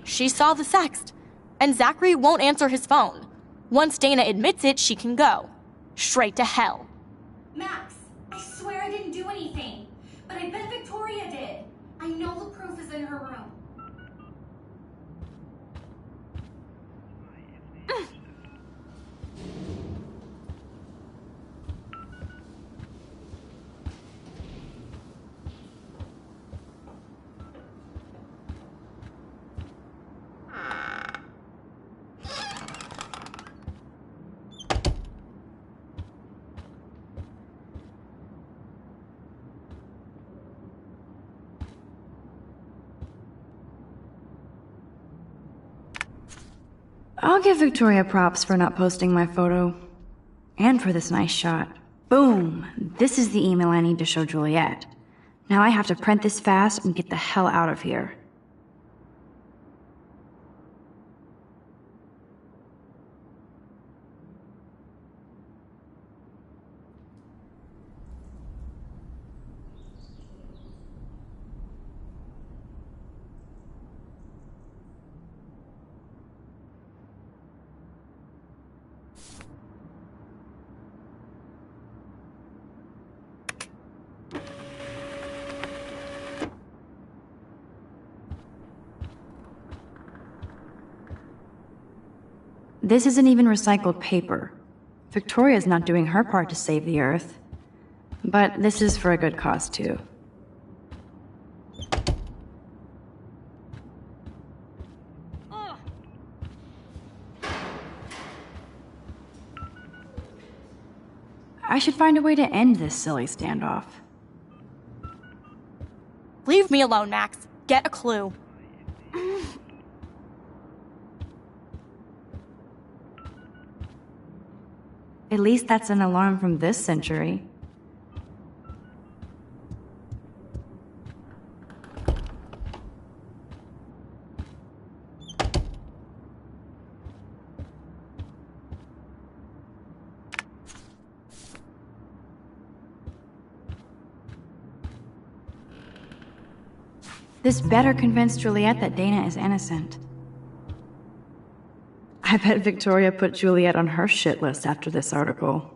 She saw the sext, and Zachary won't answer his phone. Once Dana admits it, she can go. Straight to hell. Max, I swear I didn't do anything. But I bet Victoria did. I know the proof is in her room. I'll give Victoria props for not posting my photo. And for this nice shot. Boom! This is the email I need to show Juliet. Now I have to print this fast and get the hell out of here. This isn't even recycled paper. Victoria's not doing her part to save the Earth. But this is for a good cause, too. I should find a way to end this silly standoff. Leave me alone, Max. Get a clue. At least that's an alarm from this century. This better convince Juliet that Dana is innocent. I bet Victoria put Juliet on her shit list after this article.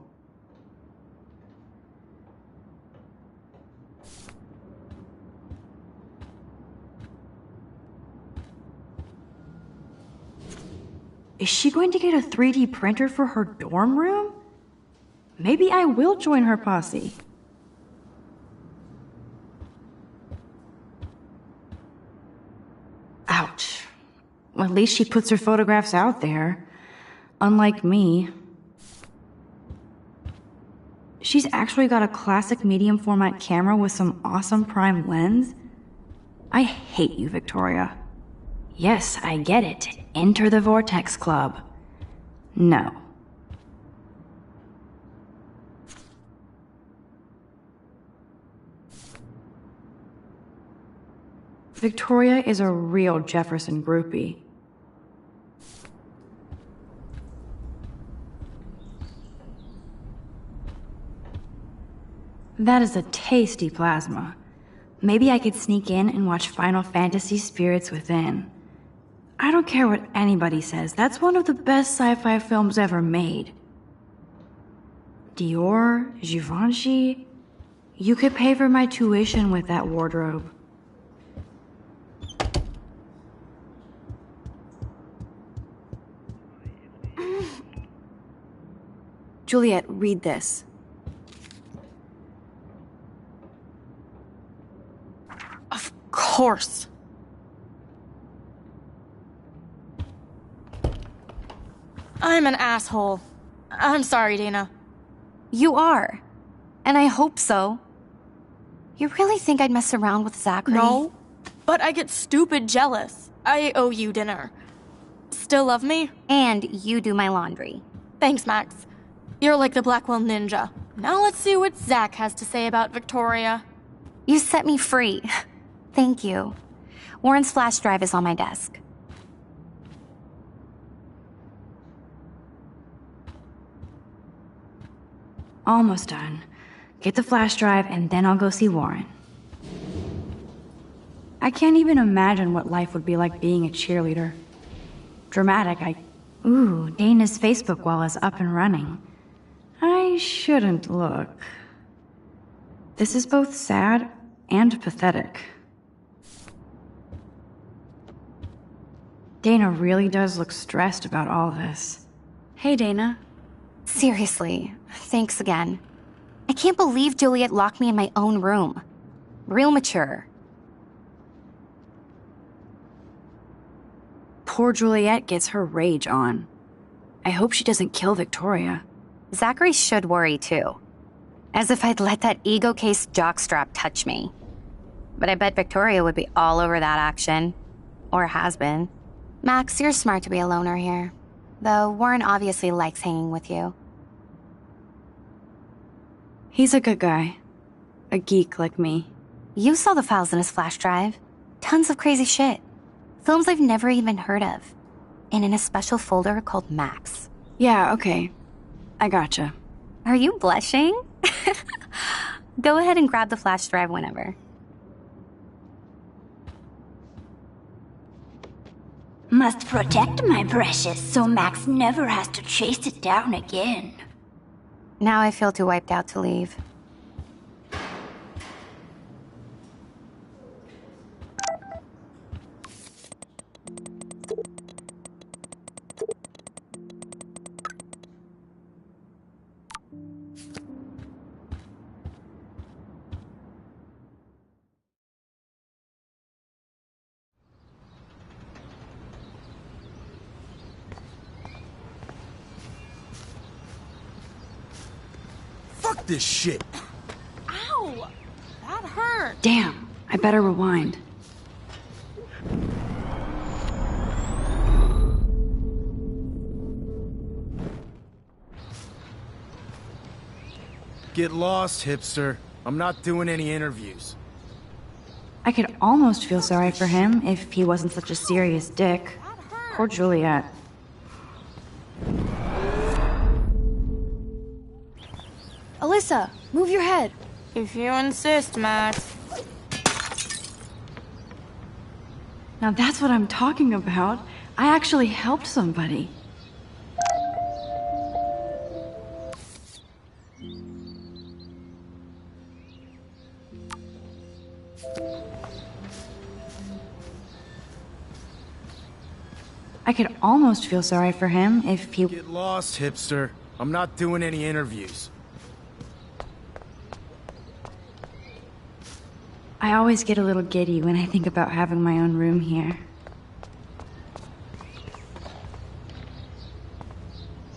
Is she going to get a 3D printer for her dorm room? Maybe I will join her posse. Ouch. Well, at least she puts her photographs out there. Unlike me. She's actually got a classic medium format camera with some awesome prime lens. I hate you, Victoria. Yes, I get it. Enter the Vortex Club. No. Victoria is a real Jefferson groupie. That is a tasty plasma. Maybe I could sneak in and watch Final Fantasy Spirits Within. I don't care what anybody says, that's one of the best sci-fi films ever made. Dior, Givenchy, you could pay for my tuition with that wardrobe. Juliet, read this. Of course. I'm an asshole. I'm sorry, Dana. You are. And I hope so. You really think I'd mess around with Zachary? No, but I get stupid jealous. I owe you dinner. Still love me? And you do my laundry. Thanks, Max. You're like the Blackwell Ninja. Now let's see what Zach has to say about Victoria. You set me free. Thank you. Warren's flash drive is on my desk. Almost done. Get the flash drive and then I'll go see Warren. I can't even imagine what life would be like being a cheerleader. Dramatic, Ooh, Dana's Facebook wall is up and running. I shouldn't look. This is both sad and pathetic. Dana really does look stressed about all this. Hey, Dana. Seriously, thanks again. I can't believe Juliet locked me in my own room. Real mature. Poor Juliet gets her rage on. I hope she doesn't kill Victoria. Zachary should worry too. As if I'd let that ego-cased jockstrap touch me. But I bet Victoria would be all over that action. Or has been. Max, you're smart to be a loner here. Though Warren obviously likes hanging with you. He's a good guy. A geek like me. You saw the files in his flash drive. Tons of crazy shit. Films I've never even heard of. And in a special folder called Max. Yeah, okay. I gotcha. Are you blushing? Go ahead and grab the flash drive whenever. Must protect my precious so Max never has to chase it down again. Now I feel too wiped out to leave. this shit. Ow! That hurt. Damn, I better rewind. Get lost, hipster. I'm not doing any interviews. I could almost feel sorry for him if he wasn't such a serious dick. Poor Juliet. Alyssa, move your head. If you insist, Max. Now that's what I'm talking about. I actually helped somebody. I could almost feel sorry for him if he... Get lost, hipster. I'm not doing any interviews. I always get a little giddy when I think about having my own room here.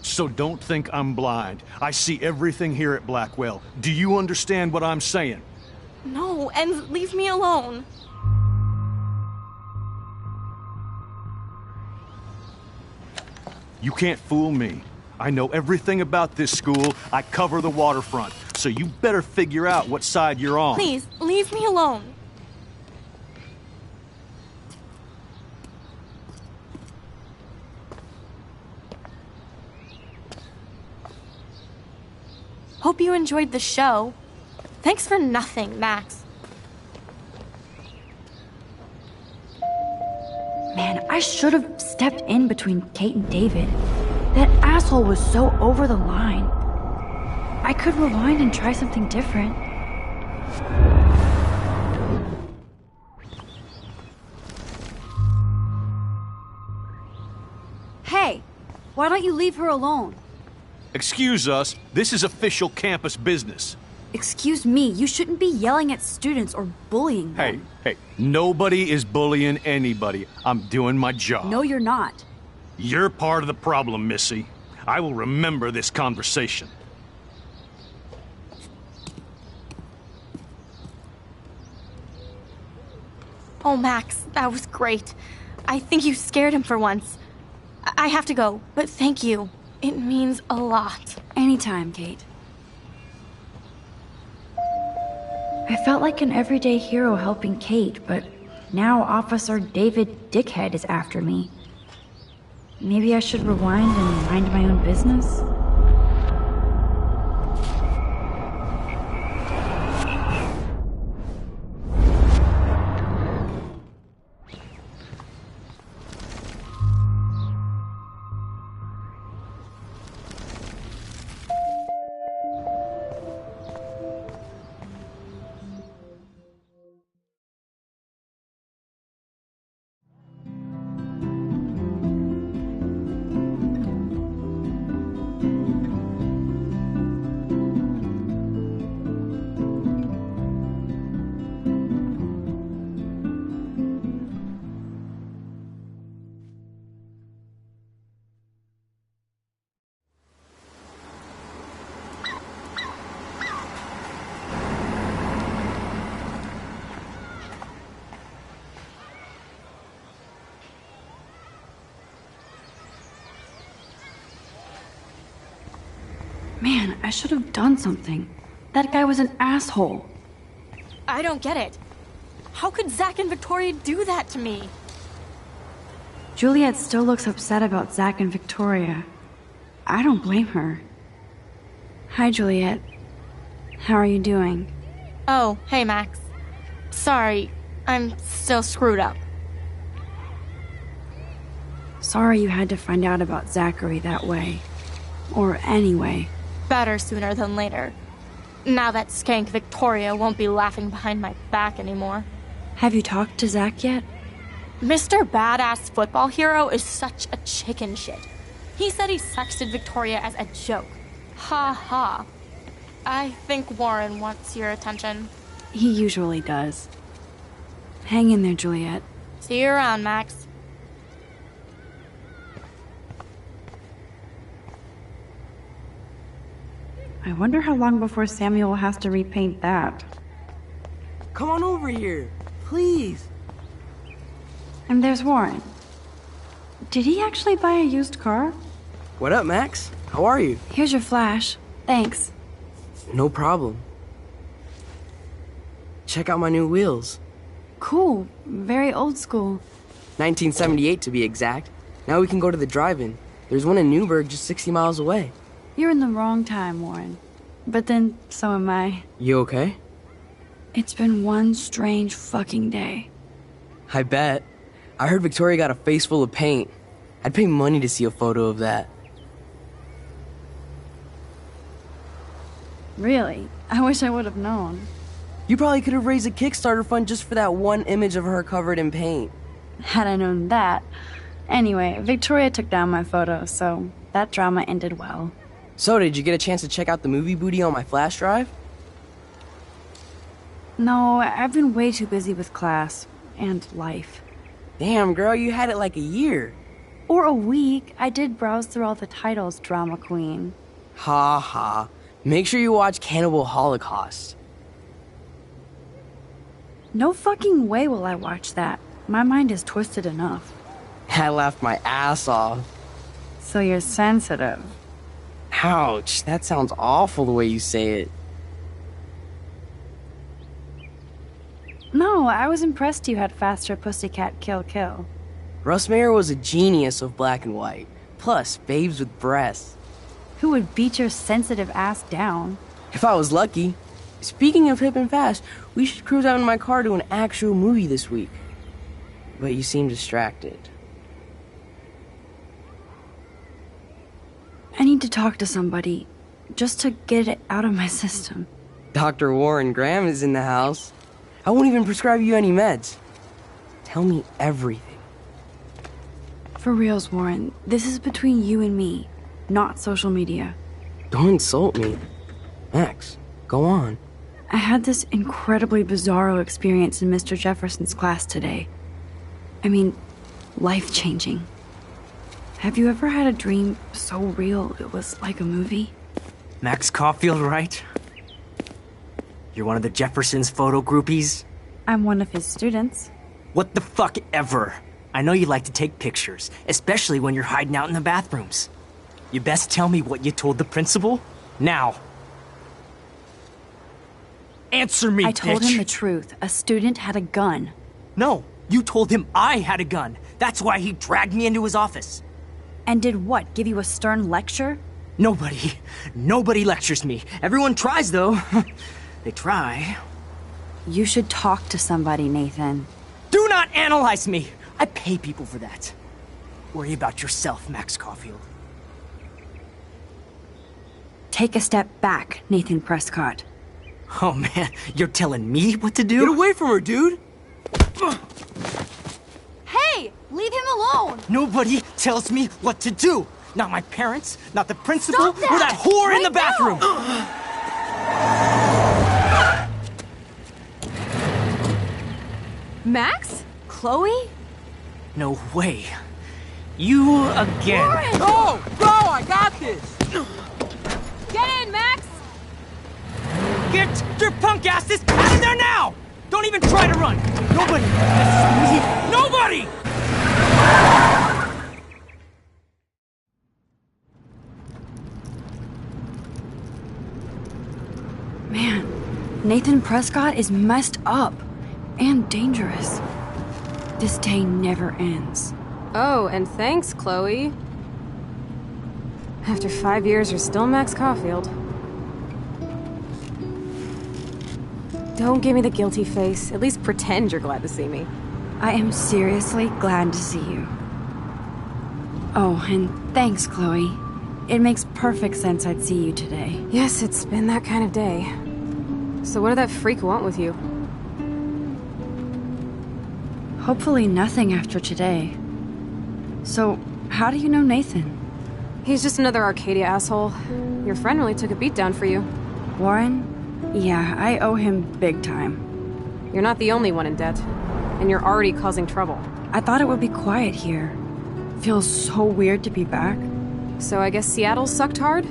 So don't think I'm blind. I see everything here at Blackwell. Do you understand what I'm saying? No, and leave me alone. You can't fool me. I know everything about this school. I cover the waterfront. So you better figure out what side you're on. Please, leave me alone. Hope you enjoyed the show. Thanks for nothing, Max. Man, I should have stepped in between Kate and David. That asshole was so over the line. I could rewind and try something different. Hey, why don't you leave her alone? Excuse us, this is official campus business. Excuse me, you shouldn't be yelling at students or bullying them. Hey, nobody is bullying anybody. I'm doing my job. No, you're not. You're part of the problem, Missy. I will remember this conversation. Oh, Max, that was great. I think you scared him for once. I have to go, but thank you. It means a lot. Anytime, Kate. I felt like an everyday hero helping Kate, but now Officer David Dickhead is after me. Maybe I should rewind and mind my own business? Man, I should have done something. That guy was an asshole. I don't get it. How could Zach and Victoria do that to me? Juliet still looks upset about Zach and Victoria. I don't blame her. Hi, Juliet. How are you doing? Oh, hey, Max. Sorry, I'm still screwed up. Sorry you had to find out about Zachary that way. Or anyway. Better sooner than later. Now that skank Victoria won't be laughing behind my back anymore. Have you talked to Zach yet? Mr. Badass Football Hero is such a chicken shit. He said he sexted Victoria as a joke. Ha ha. I think Warren wants your attention. He usually does. Hang in there, Juliet. See you around, Max. I wonder how long before Samuel has to repaint that. Come on over here, please. And there's Warren. Did he actually buy a used car? What up, Max? How are you? Here's your flash. Thanks. No problem. Check out my new wheels. Cool. Very old school. 1978 to be exact. Now we can go to the drive-in. There's one in Newburgh just 60 miles away. You're in the wrong time, Warren. But then, so am I. You okay? It's been one strange fucking day. I bet. I heard Victoria got a face full of paint. I'd pay money to see a photo of that. Really? I wish I would have known. You probably could have raised a Kickstarter fund just for that one image of her covered in paint. Had I known that. Anyway, Victoria took down my photo, so that drama ended well. So, did you get a chance to check out the movie booty on my flash drive? No, I've been way too busy with class and life. Damn, girl, you had it like a year. Or a week. I did browse through all the titles, drama queen. Ha ha. Make sure you watch Cannibal Holocaust. No fucking way will I watch that. My mind is twisted enough. I laughed my ass off. So you're sensitive. Ouch, that sounds awful the way you say it. No, I was impressed you had faster Pussycat Kill Kill. Russ Meyer was a genius of black and white. Plus, babes with breasts. Who would beat your sensitive ass down? If I was lucky. Speaking of hip and fast, we should cruise out in my car to an actual movie this week. But you seem distracted. I need to talk to somebody, just to get it out of my system. Dr. Warren Graham is in the house. I won't even prescribe you any meds. Tell me everything. For reals, Warren, this is between you and me, not social media. Don't insult me. Max, go on. I had this incredibly bizarro experience in Mr. Jefferson's class today. I mean, life-changing. Have you ever had a dream so real it was like a movie? Max Caulfield, right? You're one of the Jefferson's photo groupies? I'm one of his students. What the fuck ever? I know you like to take pictures, especially when you're hiding out in the bathrooms. You best tell me what you told the principal, now. Answer me, I told bitch. him the truth. A student had a gun. No, you told him I had a gun. That's why he dragged me into his office. And did what, give you a stern lecture? Nobody lectures me. Everyone tries, though. They try. You should talk to somebody, Nathan. Do not analyze me! I pay people for that. Worry about yourself, Max Caulfield. Take a step back, Nathan Prescott. Oh man, you're telling me what to do? Get away from her, dude! Hey! Leave him alone! Nobody tells me what to do! Not my parents, not the principal, Stop that! or that whore in the bathroom! Max? Chloe? No way. You again. Warren! Go! Go! I got this! Get in, Max! Get your punk asses out of there now! Don't even try to run! Nobody! Nobody! Man, Nathan Prescott is messed up. And dangerous. This day never ends. Oh, and thanks, Chloe. After 5 years, you're still Max Caulfield. Don't give me the guilty face. At least pretend you're glad to see me. I am seriously glad to see you. Oh, and thanks, Chloe. It makes perfect sense I'd see you today. Yes, it's been that kind of day. So what did that freak want with you? Hopefully nothing after today. So, how do you know Nathan? He's just another Arcadia asshole. Your friend really took a beat down for you. Warren? Yeah, I owe him big time. You're not the only one in debt. And you're already causing trouble. I thought it would be quiet here. Feels so weird to be back. So I guess Seattle sucked hard?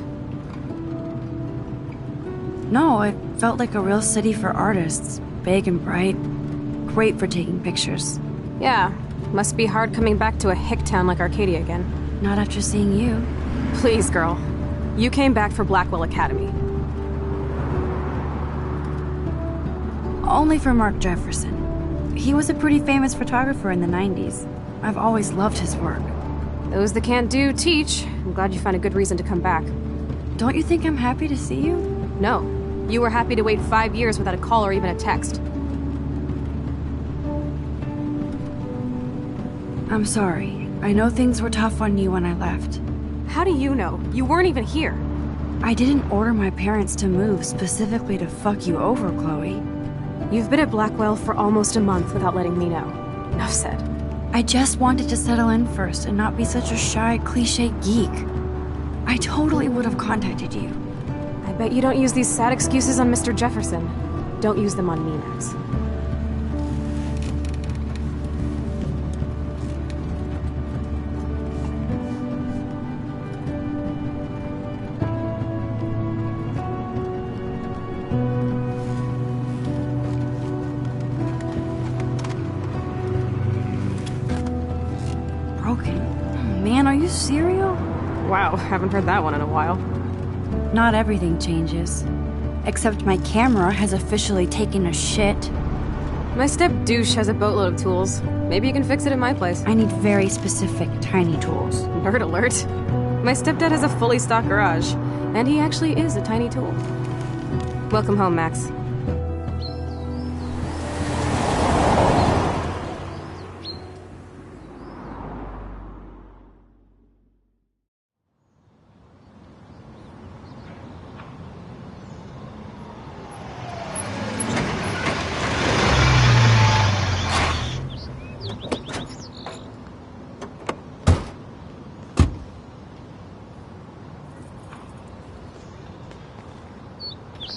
No, it felt like a real city for artists. Big and bright. Great for taking pictures. Yeah, must be hard coming back to a hick town like Arcadia again. Not after seeing you. Please, girl. You came back for Blackwell Academy. Only for Mark Jefferson. He was a pretty famous photographer in the 90s. I've always loved his work. Those that can't do, teach. I'm glad you found a good reason to come back. Don't you think I'm happy to see you? No. You were happy to wait 5 years without a call or even a text. I'm sorry. I know things were tough on you when I left. How do you know? You weren't even here. I didn't order my parents to move specifically to fuck you over, Chloe. You've been at Blackwell for almost a month without letting me know. Enough said. I just wanted to settle in first and not be such a shy, cliché geek. I totally would have contacted you. I bet you don't use these sad excuses on Mr. Jefferson. Don't use them on me, Max. Man, are you serial? Wow, haven't heard that one in a while. Not everything changes. Except my camera has officially taken a shit. My step-douche has a boatload of tools. Maybe you can fix it at my place. I need very specific, tiny tools. Nerd alert. My stepdad has a fully stocked garage, and he actually is a tiny tool. Welcome home, Max.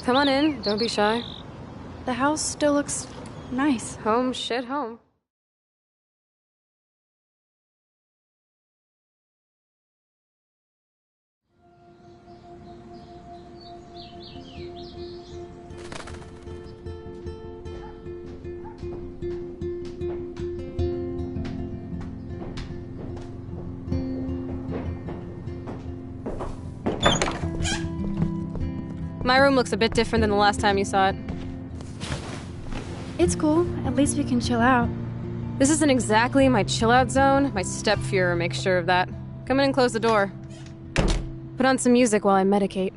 Come on in, don't be shy. The house still looks nice. Home shit home. My room looks a bit different than the last time you saw it. It's cool. At least we can chill out. This isn't exactly my chill-out zone. My step-Fuhrer makes sure of that. Come in and close the door. Put on some music while I medicate.